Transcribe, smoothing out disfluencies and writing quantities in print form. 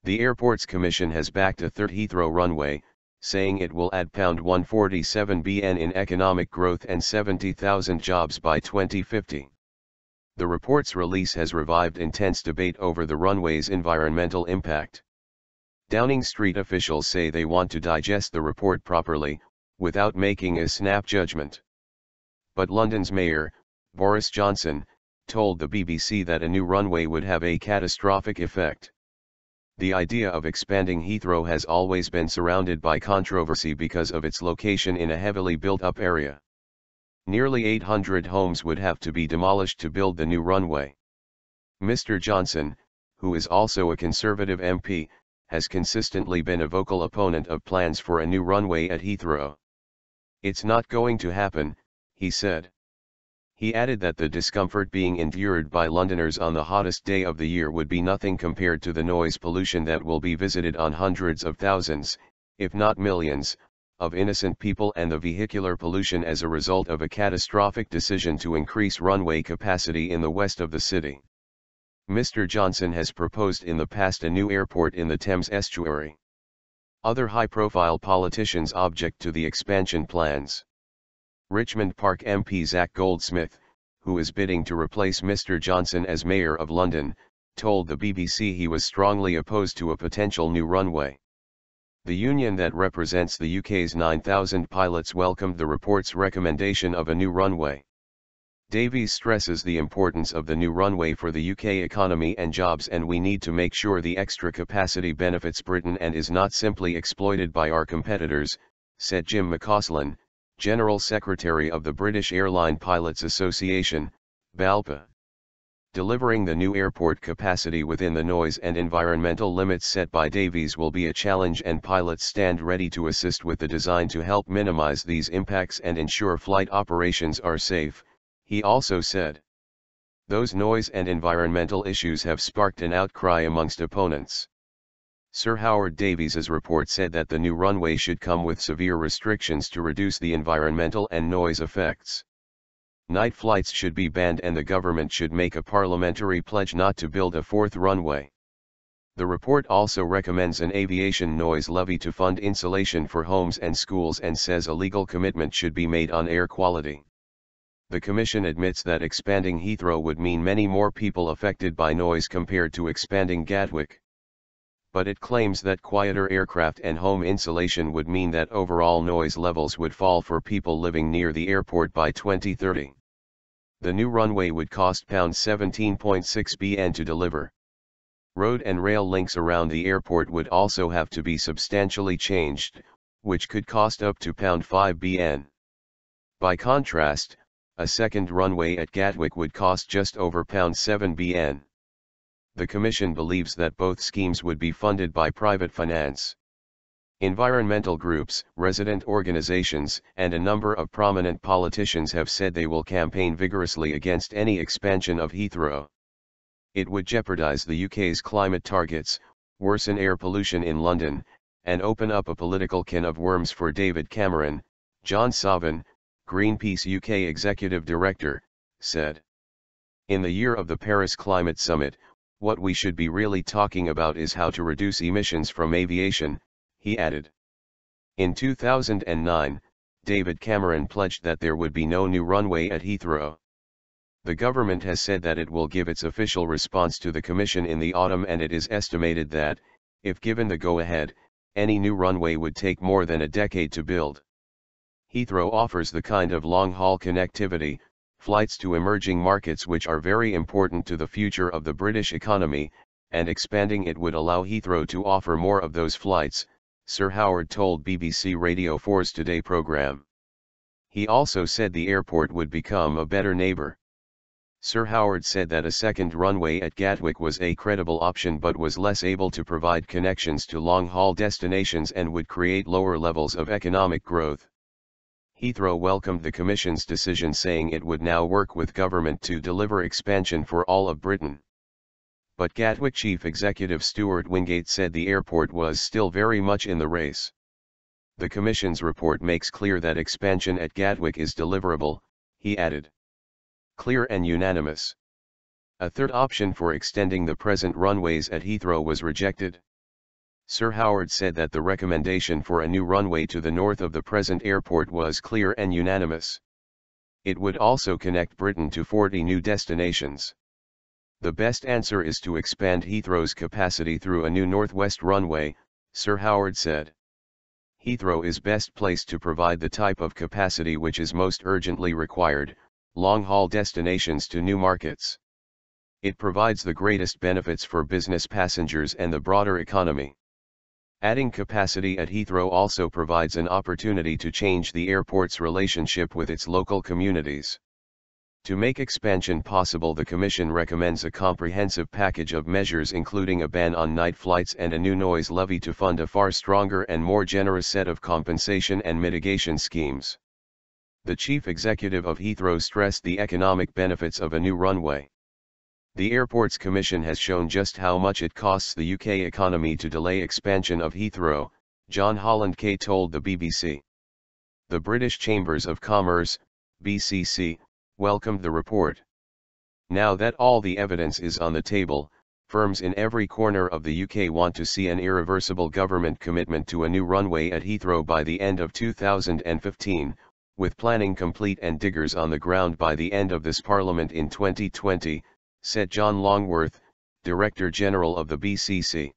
The Airports Commission has backed a third Heathrow runway, saying it will add £147 billion in economic growth and 70,000 jobs by 2050. The report's release has revived intense debate over the runway's environmental impact. Downing Street officials say they want to digest the report properly, without making a snap judgment. But London's mayor, Boris Johnson, told the BBC that a new runway would have a catastrophic effect. The idea of expanding Heathrow has always been surrounded by controversy because of its location in a heavily built-up area. Nearly 800 homes would have to be demolished to build the new runway. Mr. Johnson, who is also a Conservative MP, has consistently been a vocal opponent of plans for a new runway at Heathrow. "It's not going to happen," he said. He added that the discomfort being endured by Londoners on the hottest day of the year would be nothing compared to the noise pollution that will be visited on hundreds of thousands, if not millions, of innocent people and the vehicular pollution as a result of a catastrophic decision to increase runway capacity in the west of the city. Mr. Johnson has proposed in the past a new airport in the Thames estuary. Other high-profile politicians object to the expansion plans. Richmond Park MP Zach Goldsmith, who is bidding to replace Mr. Johnson as Mayor of London, told the BBC he was strongly opposed to a potential new runway. The union that represents the UK's 9,000 pilots welcomed the report's recommendation of a new runway. Davies stresses the importance of the new runway for the UK economy and jobs, and we need to make sure the extra capacity benefits Britain and is not simply exploited by our competitors, said Jim McCausland, General Secretary of the British Airline Pilots Association, BALPA. Delivering the new airport capacity within the noise and environmental limits set by Davies will be a challenge, and pilots stand ready to assist with the design to help minimize these impacts and ensure flight operations are safe, he also said. Those noise and environmental issues have sparked an outcry amongst opponents. Sir Howard Davies's report said that the new runway should come with severe restrictions to reduce the environmental and noise effects. Night flights should be banned and the government should make a parliamentary pledge not to build a fourth runway. The report also recommends an aviation noise levy to fund insulation for homes and schools and says a legal commitment should be made on air quality. The Commission admits that expanding Heathrow would mean many more people affected by noise compared to expanding Gatwick. But it claims that quieter aircraft and home insulation would mean that overall noise levels would fall for people living near the airport by 2030. The new runway would cost £17.6 billion to deliver. Road and rail links around the airport would also have to be substantially changed, which could cost up to £5 billion. By contrast, a second runway at Gatwick would cost just over £7 billion. The Commission believes that both schemes would be funded by private finance. Environmental groups, resident organisations, and a number of prominent politicians have said they will campaign vigorously against any expansion of Heathrow. It would jeopardise the UK's climate targets, worsen air pollution in London, and open up a political can of worms for David Cameron, John Savin, Greenpeace UK Executive Director, said. In the year of the Paris Climate Summit, what we should be really talking about is how to reduce emissions from aviation, he added. In 2009, David Cameron pledged that there would be no new runway at Heathrow. The government has said that it will give its official response to the Commission in the autumn, and it is estimated that, if given the go-ahead, any new runway would take more than a decade to build. Heathrow offers the kind of long-haul connectivity, flights to emerging markets which are very important to the future of the British economy, and expanding it would allow Heathrow to offer more of those flights, Sir Howard told BBC Radio 4's Today programme. He also said the airport would become a better neighbour. Sir Howard said that a second runway at Gatwick was a credible option but was less able to provide connections to long-haul destinations and would create lower levels of economic growth. Heathrow welcomed the Commission's decision, saying it would now work with government to deliver expansion for all of Britain. But Gatwick Chief Executive Stuart Wingate said the airport was still very much in the race. The Commission's report makes clear that expansion at Gatwick is deliverable, he added. Clear and unanimous. A third option for extending the present runways at Heathrow was rejected. Sir Howard said that the recommendation for a new runway to the north of the present airport was clear and unanimous. It would also connect Britain to 40 new destinations. The best answer is to expand Heathrow's capacity through a new northwest runway, Sir Howard said. Heathrow is best placed to provide the type of capacity which is most urgently required, long-haul destinations to new markets. It provides the greatest benefits for business passengers and the broader economy. Adding capacity at Heathrow also provides an opportunity to change the airport's relationship with its local communities. To make expansion possible, the Commission recommends a comprehensive package of measures including a ban on night flights and a new noise levy to fund a far stronger and more generous set of compensation and mitigation schemes. The chief executive of Heathrow stressed the economic benefits of a new runway. The Airports Commission has shown just how much it costs the UK economy to delay expansion of Heathrow, John Holland Kay told the BBC. The British Chambers of Commerce, BCC, welcomed the report. Now that all the evidence is on the table, firms in every corner of the UK want to see an irreversible government commitment to a new runway at Heathrow by the end of 2015, with planning complete and diggers on the ground by the end of this Parliament in 2020, said John Longworth, Director General of the BCC.